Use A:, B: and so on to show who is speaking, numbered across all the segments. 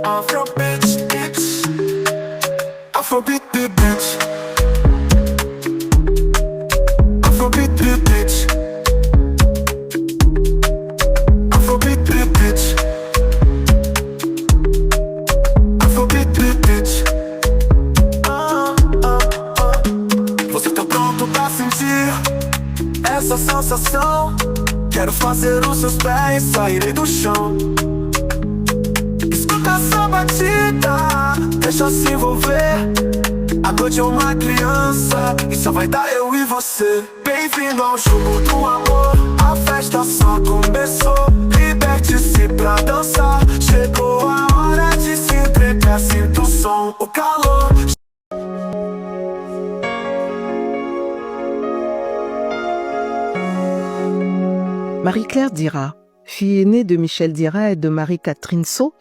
A: Afrobeat, it's Afrobeat, bitch. Afrobeat, bitch. Afrobeat, bitch. Afrobeat, bitch. Você tá pronto pra sentir essa sensação? Quero fazer os seus pés saírem do chão. Escuta essa batida, deixa se envolver. A noite é uma criança e só vai dar eu e você. Bem-vindo ao jogo do amor, a festa só começou. Liberte-se pra dançar, chegou a hora de se entregar. Sinta o som, o calor.
B: Marie-Claire Dira, fille aînée de Michel Dira et de Marie-Catherine So,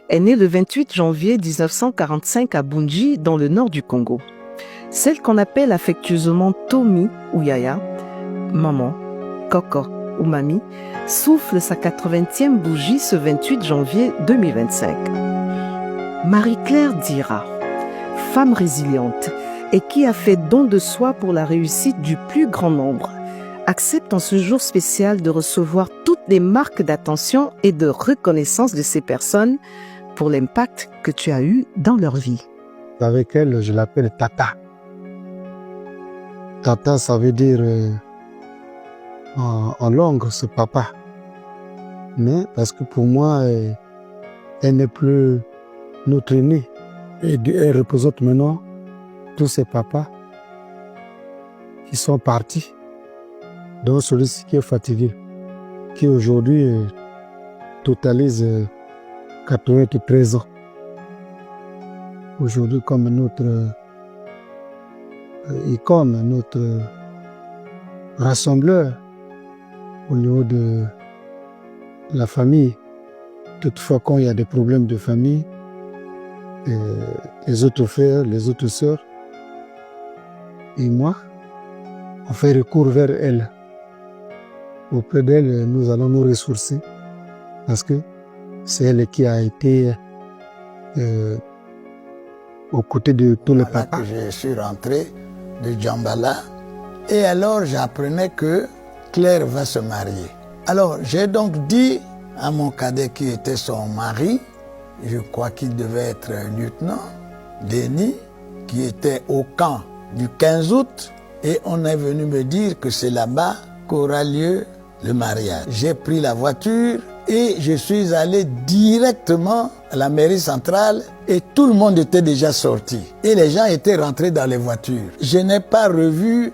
B: est née le 28 janvier 1945 à Bunji, dans le nord du Congo. Celle qu'on appelle affectueusement Tommy ou Yaya, maman, Coco ou Mamie, souffle sa 80e bougie ce 28 janvier 2025. Marie-Claire Dira, femme résiliente et qui a fait don de soi pour la réussite du plus grand nombre, accepte en ce jour spécial de recevoir toutes les marques d'attention et de reconnaissance de ces personnes pour l'impact que tu as eu dans leur vie.
C: Avec elle, je l'appelle Tata. Tata, ça veut dire en langue, c'est papa. Mais parce que pour moi, elle n'est plus notre aînée. Elle représente maintenant tous ces papas qui sont partis. Donc celui-ci qui est fatigué, qui aujourd'hui totalise 93 ans. Aujourd'hui comme notre icône, notre rassembleur au niveau de la famille. Toutefois, quand il y a des problèmes de famille, les autres frères, les autres sœurs et moi, on fait recours vers elle. Auprès d'elle, nous allons nous ressourcer parce que c'est elle qui a été aux côtés de tous les papas.
D: Je suis rentré de Djambala et alors j'apprenais que Claire va se marier. Alors j'ai donc dit à mon cadet qui était son mari, je crois qu'il devait être lieutenant, Denis, qui était au camp du 15 août, et on est venu me dire que c'est là-bas qu'aura lieu le mariage. J'ai pris la voiture et je suis allé directement à la mairie centrale et tout le monde était déjà sorti. Et les gens étaient rentrés dans les voitures. Je n'ai pas revu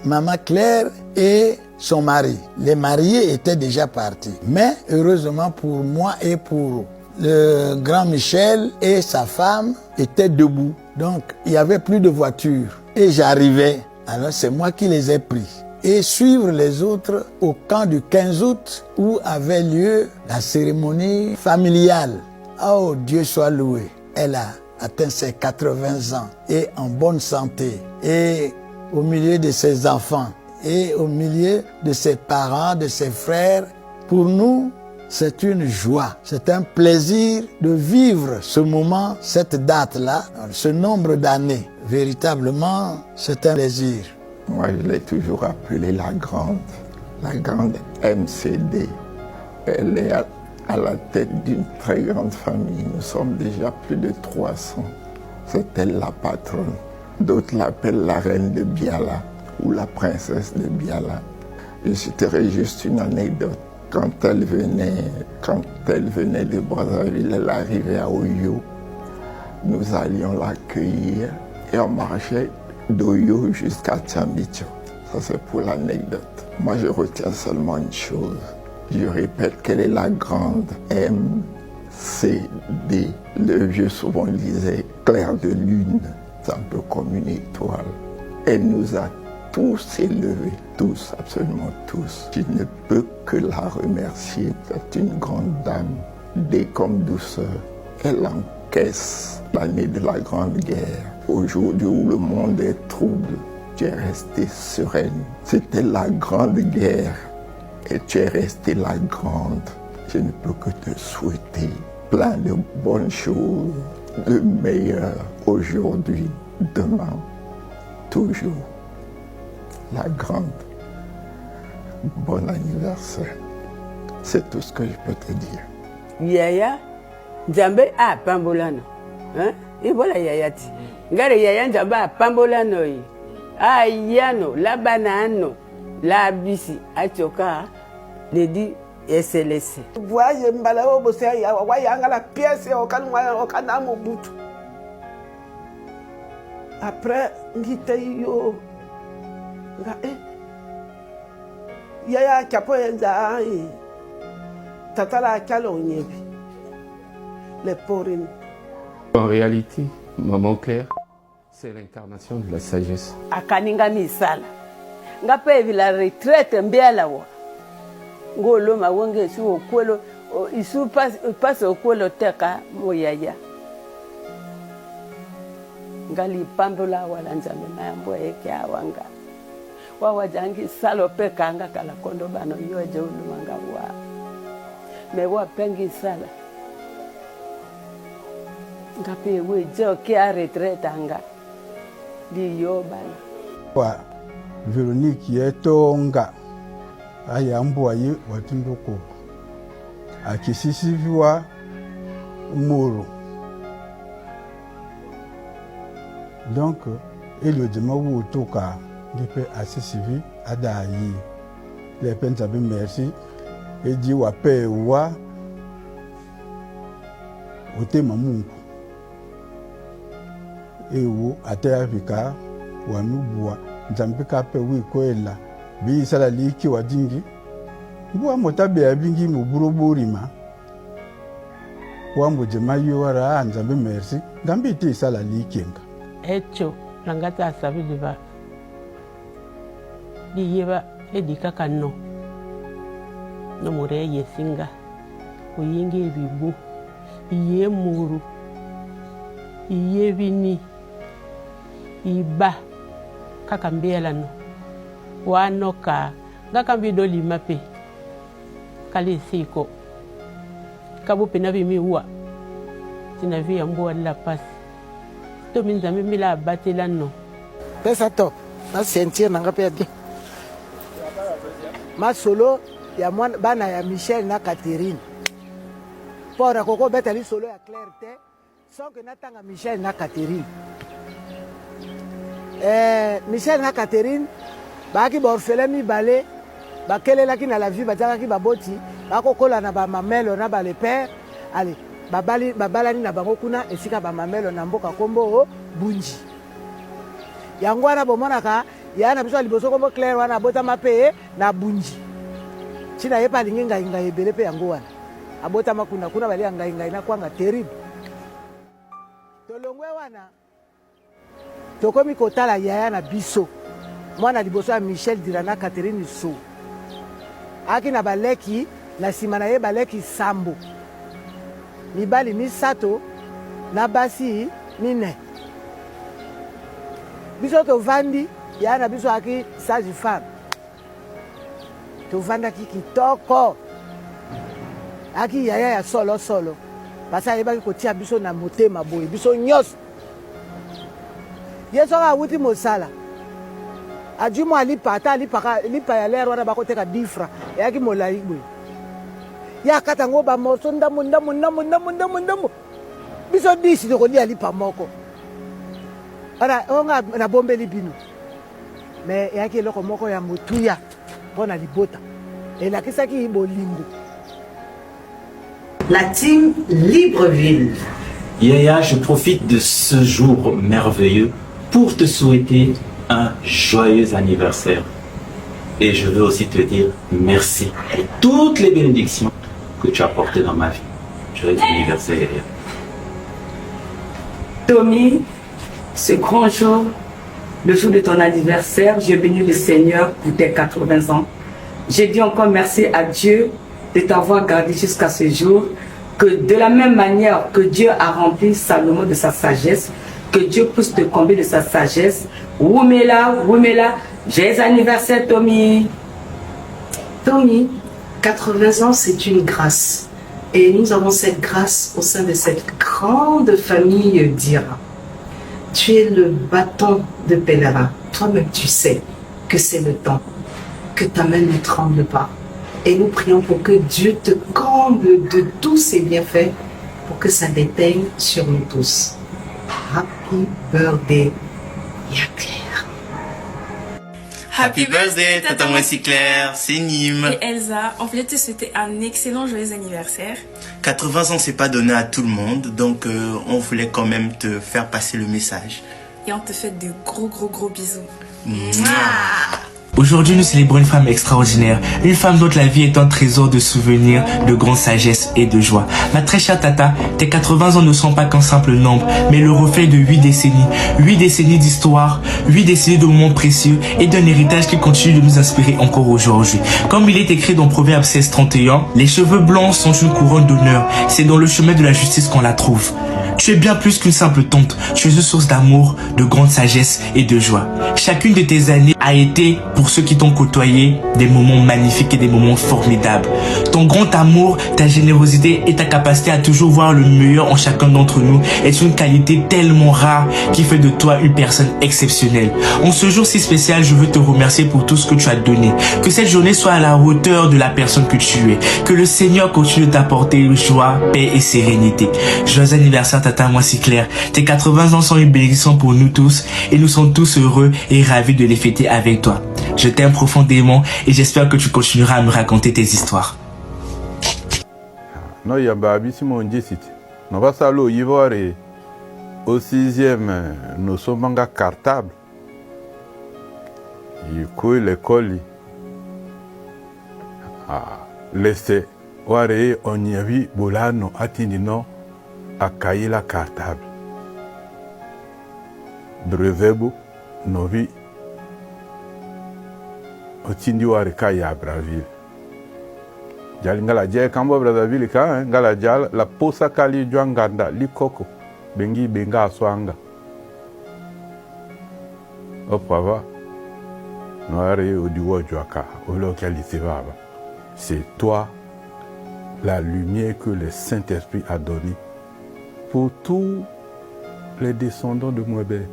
D: Maman Claire et son mari. Les mariés étaient déjà partis. Mais heureusement pour moi et pour le grand Michel et sa femme étaient debout. Donc il n'y avait plus de voitures. Et j'arrivais. Alors c'est moi qui les ai pris. Et suivre les autres au camp du 15 août où avait lieu la cérémonie familiale. Oh, Dieu soit loué. Elle a atteint ses 80 ans et en bonne santé. Et au milieu de ses enfants et au milieu de ses parents, de ses frères, pour nous, c'est une joie, c'est un plaisir de vivre ce moment, cette date-là, ce nombre d'années. Véritablement, c'est un plaisir.
E: Moi, je l'ai toujours appelée la grande MCD. Elle est à la tête d'une très grande famille. Nous sommes déjà plus de 300. C'est elle la patronne. D'autres l'appellent la reine de Biala ou la princesse de Biala. Je citerai juste une anecdote. Quand elle venait de Brazzaville, elle arrivait à Oyo. Nous allions l'accueillir et on marchait d'Oyo jusqu'à Tiambicho. Ça c'est pour l'anecdote. Moi je retiens seulement une chose. Je répète qu'elle est la grande MCD. Le vieux souvent disait clair de lune. C'est un peu comme une étoile. Elle nous a tous élevés, tous, absolument tous. Je ne peux que la remercier. C'est une grande dame, dès comme douceur. Elle encaisse l'année de la Grande Guerre. Aujourd'hui où le monde est trouble, tu es restée sereine. C'était la Grande Guerre Et tu es restée la grande. Je ne peux que te souhaiter plein de bonnes choses, de meilleures aujourd'hui, demain, toujours. La grande. Bon anniversaire. C'est tout ce que je peux te dire.
F: Yaya, Nzambe a pambolano. Hein? Et voilà Yaya ti. Ngare Yaya Nzambe a pambolano. A yano, la banano, la bisi, a choka, le di SLC.
G: Voyez mbalao bose ya wayanga la pièce au kana mobutu. Après ngite yo nga Yaya chapo enza tatala kalo nyebi. Les porines.
H: En réalité, Maman Claire, c'est l'incarnation de la sagesse.
F: Akaninga misala. Nga pevi la retraite mbiala wa. Ngolo mawenge su okwelo isu passe okwelo teka moyaya. Ngali pambola wala Nzambe mayambo eke awanga. Wawa jangi salo peka nga kala kondo bano yoje ulumanga wa. Mewa pengi sala. Ngape we jo ki a retraite anga. Di yo bana.
C: Wa Véronique yetonga ayambwa ye watindoko akisisiviwa moro. Donc ele dema wo toka depuis assisivi adayi les peines sabi merci et dit wa pe wa otema Mungu ewo ate Afrika wa mubwa Nzambe kape wikoela bi sala liki wa dingi bwa motabe ya bingi muburoborima wa mojema yora Nzambe merci ngambi te sala likenga
I: echo langata sabi diva di yeba edika kano no more yesinga uyinge bibu iye muru iye bini iba kakambela no wanoka ngakambi doli mape kali siko kabu penabi miwa tinavi ambo la passe to minzambe mila batela no
G: Pesa top. Na sentir nanga perdi. Ma solo ya mwana bana ya Michel na Catherine. Pora koko betali solo ya Claire sans que natanga Michel na Catherine. Michel na Catherine baki ba orphelin mi balé bakelela ki na la vie bataka ki baboti bakokola na ba mamelo na ba le père allez babalani na bango kuna esika ba mamelo na mboka kombo bunji yango wana bomonaka yana biso liboso kombo Claire wana abota mape na bunji china yepa lingenga inga ebele pe yango wana abota makuna kuna bali anga inga ina kwanga terrible tolongwe wana tokomi kotala yaya na biso mwana liboso ya Michel Dirana Catherine so aki na baleki na sima na ye baleki sambo mibali misato na basi mine biso tovandi yaya na biso aki sage femme tovandaki kitoko aki yaya ya solo solo pasi ayebaki kotia biso na motema boye biso nyonso ye soki awuti mosala adwi mo alipa ata lipa ya lere wana bakoteka 10 francs eyaki molai boye ye akata yango bamorso ndambo biso 10 tokolia lipa moko wana onga nabombeli bino me eyaki eloko moko ya motuya mpo na libota elakisaki bolingo.
J: La team Libreville.
K: Yaya, je profite de ce jour merveilleux pour te souhaiter un joyeux anniversaire. Et je veux aussi te dire merci pour toutes les bénédictions que tu as portées dans ma vie. Joyeux anniversaire, Yaya.
J: Tommy, ce grand jour, le jour de ton anniversaire, je bénis le Seigneur pour tes 80 ans. Je dis encore merci à Dieu de t'avoir gardé jusqu'à ce jour, que de la même manière que Dieu a rempli Salomon de sa sagesse, que Dieu puisse te combler de sa sagesse. Woumela, joyeux anniversaire Tommy.
L: Tommy, 80 ans, c'est une grâce. Et nous avons cette grâce au sein de cette grande famille d'Ira. Tu es le bâton de pèlerin. Toi-même, tu sais que c'est le temps, que ta main ne tremble pas. Et nous prions pour que Dieu te comble de tous ses bienfaits, pour que ça déteigne sur nous tous. Happy birthday, Claire.
M: Happy birthday, Tata Moissy Claire, c'est Nîmes.
N: Et Elsa, on voulait te souhaiter un excellent joyeux anniversaire.
M: 80 ans, c'est pas donné à tout le monde, donc on voulait quand même te faire passer le message.
N: Et on te fait de gros bisous.
M: Mouah.
O: Aujourd'hui, nous célébrons une femme extraordinaire, une femme dont la vie est un trésor de souvenirs, de grande sagesse et de joie. Ma très chère Tata, tes 80 ans ne sont pas qu'un simple nombre, mais le reflet de 8 décennies d'histoire, 8 décennies de moments précieux et d'un héritage qui continue de nous inspirer encore aujourd'hui. Comme il est écrit dans Proverbe 16:31, les cheveux blancs sont une couronne d'honneur, c'est dans le chemin de la justice qu'on la trouve. Tu es bien plus qu'une simple tante, tu es une source d'amour, de grande sagesse et de joie. Chacune de tes années a été, pour ceux qui t'ont côtoyé, des moments magnifiques et des moments formidables. Ton grand amour, ta générosité et ta capacité à toujours voir le meilleur en chacun d'entre nous est une qualité tellement rare qui fait de toi une personne exceptionnelle. En ce jour si spécial, je veux te remercier pour tout ce que tu as donné. Que cette journée soit à la hauteur de la personne que tu es. Que le Seigneur continue de t'apporter joie, paix et sérénité. Joyeux anniversaire Tata Moissy Claire. Tes 80 ans sont une bénédiction pour nous tous et nous sommes tous heureux et ravis de les fêter avec toi. Je t'aime profondément et j'espère que tu continueras à me raconter tes histoires.
P: No yamba abisi mon jesiti. No basalo yivore au 6e nous sommes en cartable. Yiko l'école. Laissez ware onyavi bolano atindino akaila cartable. Brevebu novi otindi ware kaya Brazzaville. Jali ngala je kambo Brazzaville ka ngala jala la posa kali jwanganda likoko bengi benga swanga. Opava noare odiwo jwaka olokalité baba. C'est toi la lumière que le Saint-Esprit a donnée pour tous les descendants de Mwebe.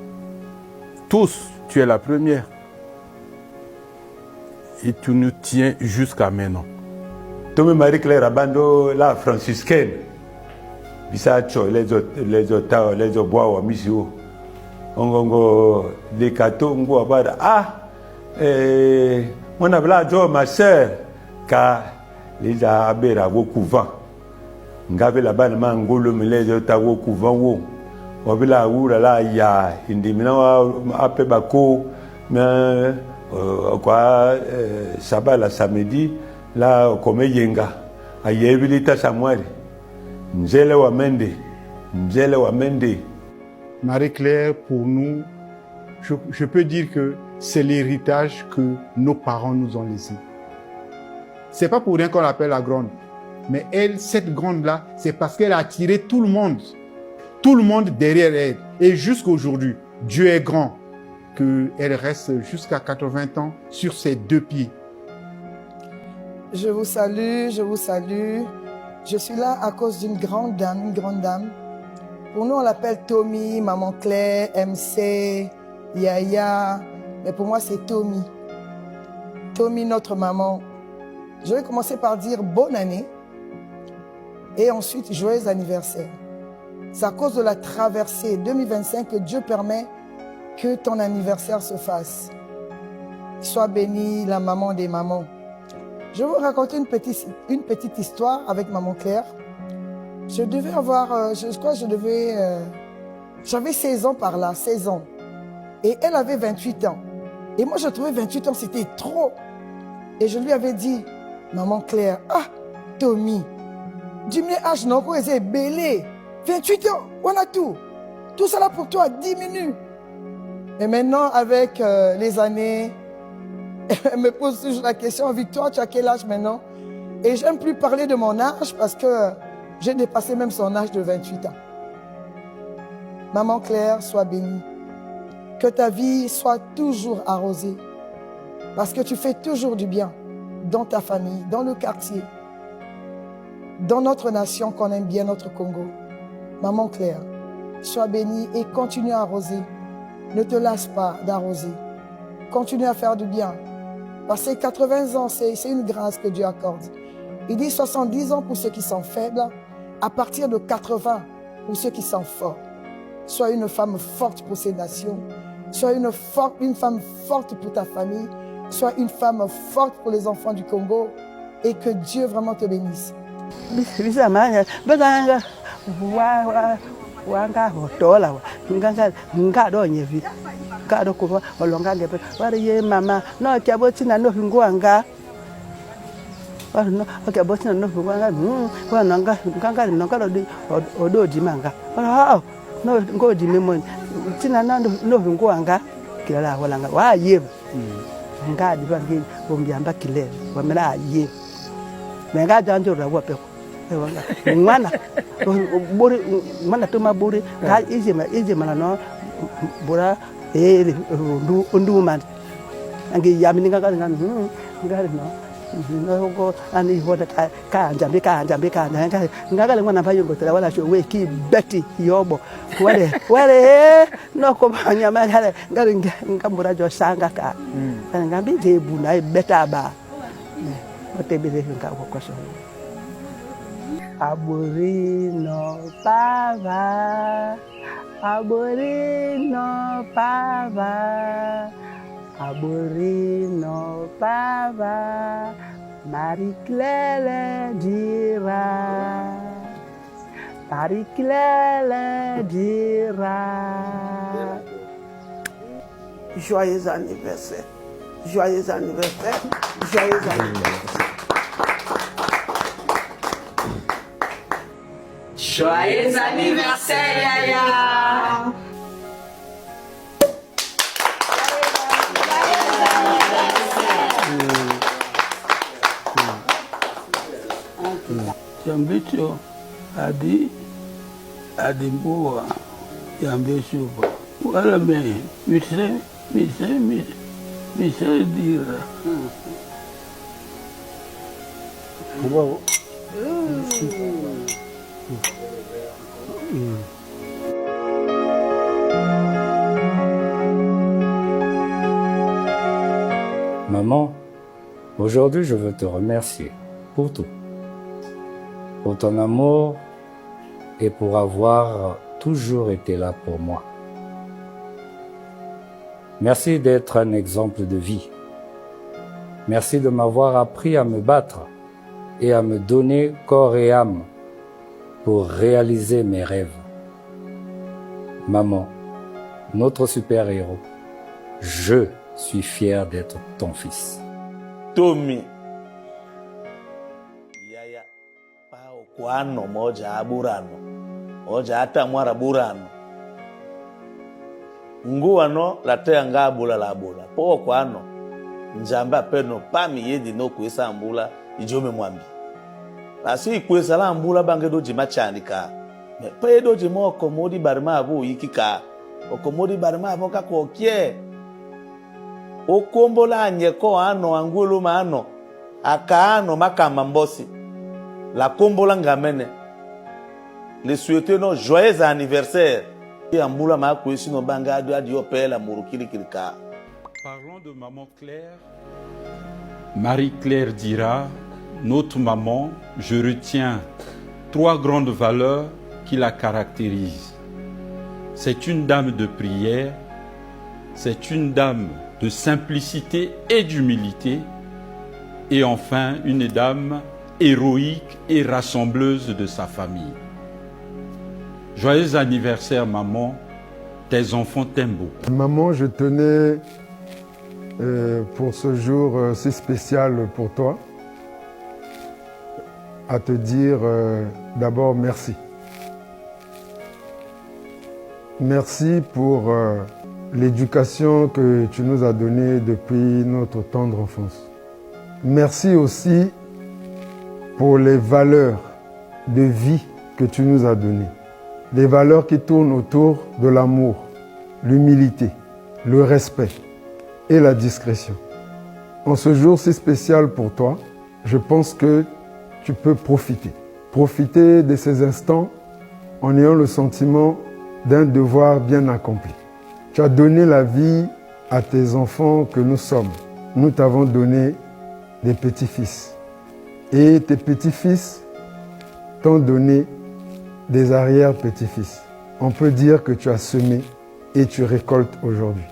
P: Tous, tu es la première. Et tu nous tiens jusqu'à maintenant.
Q: Tommy Marie-Claire Abando, la franciscaine. Bisacho, les autres, les bois ou misio. Ongongo, des cadeaux, on abada. Mon abla, ma sœur, car les abera au couvent. Ngave la bande mangolo, mais les autres au couvent. Wabila ura la ya, indimina ape bako, mais quoi, sabat la samedi. La comme yenga ayabilita samwari nzele wa mende
C: Marie-Claire, pour nous, je peux dire que c'est l'héritage que nos parents nous ont laissé. C'est pas pour rien qu'on l'appelle la grande, mais elle, cette grande-là, c'est parce qu'elle a attiré tout le monde derrière elle. Et jusqu'aujourd'hui, Dieu est grand, qu'elle reste jusqu'à 80 ans sur ses 2 pieds.
R: Je vous salue. Je suis là à cause d'une grande dame, Pour nous, on l'appelle Tommy, Maman Claire, MC, Yaya. Mais pour moi, c'est Tommy. Tommy, notre maman. Je vais commencer par dire bonne année. Et ensuite, joyeux anniversaire. C'est à cause de la traversée 2025 que Dieu permet que ton anniversaire se fasse. Sois bénie, la maman des mamans. Je vais vous raconter une petite histoire avec Maman Claire. Je devais avoir, j'avais 16 ans par là, 16 ans. Et elle avait 28 ans. Et moi, je trouvais 28 ans, c'était trop. Et je lui avais dit, Maman Claire, Tommy, dis-moi, je n'ai pas été belé. 28 ans, on a tout. Tout ça là pour toi, diminue. Et maintenant, avec les années, elle me pose toujours la question, Victoire, tu as quel âge maintenant? Et j'aime plus parler de mon âge parce que j'ai dépassé même son âge de 28 ans. Maman Claire, sois bénie. Que ta vie soit toujours arrosée. Parce que tu fais toujours du bien. dans ta famille, dans le quartier, dans notre nation qu'on aime bien, notre Congo. Maman Claire, sois bénie et continue à arroser. Ne te lasse pas d'arroser. Continue à faire du bien. Parce que 80 ans, c'est une grâce que Dieu accorde. Il dit 70 ans pour ceux qui sont faibles, à partir de 80 pour ceux qui sont forts. Sois une femme forte pour ces nations. Sois une femme forte pour ta famille. Sois une femme forte pour les enfants du Congo. Et que Dieu vraiment te bénisse.
G: Mana tuma buri ka ije malano bura undu man angi yamini ngaka ngari no go ani hoda ka njambi ngaka le mwana payo ngotela wala sho we ki beti yobo wale no ko nyama hale ngari ngambura jo sanga ka ngambi je buna beta ba otebele ngako koso Aburino pava, aburino pava, aburino pava, Marie-Claire dira, Marie-Claire dira. Joyeux anniversaire, joyeux anniversaire, joyeux anniversaire.
J: Joyeux anniversaire, Yaya!
S: Jambicho adimbuwa yambeshuba wala me mise dira.
C: Wow.
T: Maman, aujourd'hui je veux te remercier pour tout, pour ton amour et pour avoir toujours été là pour moi. Merci d'être un exemple de vie. Merci de m'avoir appris à me battre et à me donner corps et âme pour réaliser mes rêves. Maman, notre super-héros, je suis fier d'être ton fils.
U: Tommy. Yaya, pa okwano moja aburano. Moja ata mwara burano. Nguano la te nga bula la bula. Po okwano. Njamba peno pami yedi no kwesa ambula ijome mwambi. Basi ikwesa la ambula bange doji machanika. Pe doji mo okomodi barima abu yikika. Okomodi barima abu kako okie. Okombola anyeko ano angulu mano akaano makamba mbosi la kombola ngamene le souhaiter nos joyeux anniversaire et ambula makwesi no banga adi opela murukiri kirika.
P: Parlons de maman Claire. Marie-Claire dira, notre maman, je retiens 3 grandes valeurs qui la caractérisent. C'est une dame de prière, c'est une dame de simplicité et d'humilité, et enfin une dame héroïque et rassembleuse de sa famille. Joyeux anniversaire maman, tes enfants t'aiment beaucoup.
V: Maman, je tenais pour ce jour si spécial pour toi à te dire d'abord merci. Merci pour l'éducation que tu nous as donnée depuis notre tendre enfance. Merci aussi pour les valeurs de vie que tu nous as données. Des valeurs qui tournent autour de l'amour, l'humilité, le respect et la discrétion. En ce jour si spécial pour toi, je pense que tu peux profiter. Profiter de ces instants en ayant le sentiment d'un devoir bien accompli. Tu as donné la vie à tes enfants que nous sommes. Nous t'avons donné des petits-fils. Et tes petits-fils t'ont donné des arrière-petits-fils. On peut dire que tu as semé et tu récoltes aujourd'hui,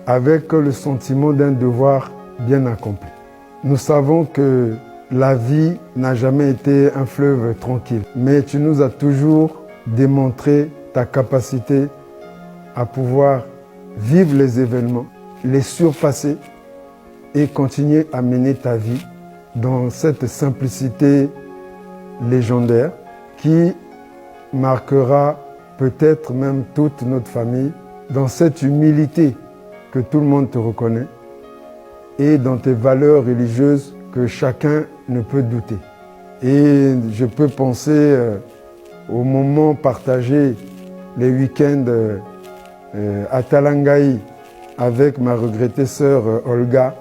V: avec le sentiment d'un devoir bien accompli. Nous savons que la vie n'a jamais été un fleuve tranquille, mais tu nous as toujours démontré ta capacité à pouvoir vivre les événements, les surpasser et continuer à mener ta vie dans cette simplicité légendaire qui marquera peut-être même toute notre famille, dans cette humilité que tout le monde te reconnaît et dans tes valeurs religieuses que chacun ne peut douter. Et je peux penser aux moments partagés les week-ends à Talangaï avec ma regrettée sœur Olga,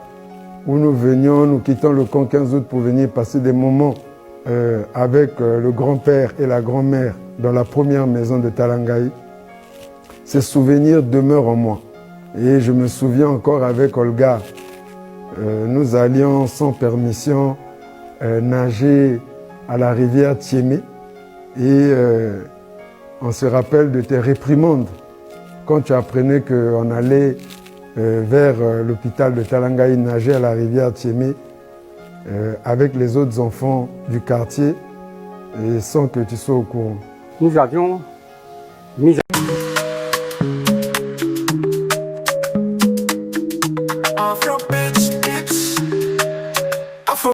V: où nous venions, nous quittons le camp 15 août pour venir passer des moments avec le grand-père et la grand-mère dans la première maison de Talangaï. Ces souvenirs demeurent en moi. Et je me souviens encore avec Olga, nous allions sans permission nager à la rivière Tiémé et on se rappelle de tes réprimandes quand tu apprenais qu'on allait vers l'hôpital de Talangaï nager à la rivière Tiémé avec les autres enfants du quartier et sans que tu sois au courant.
A: Nous avions mis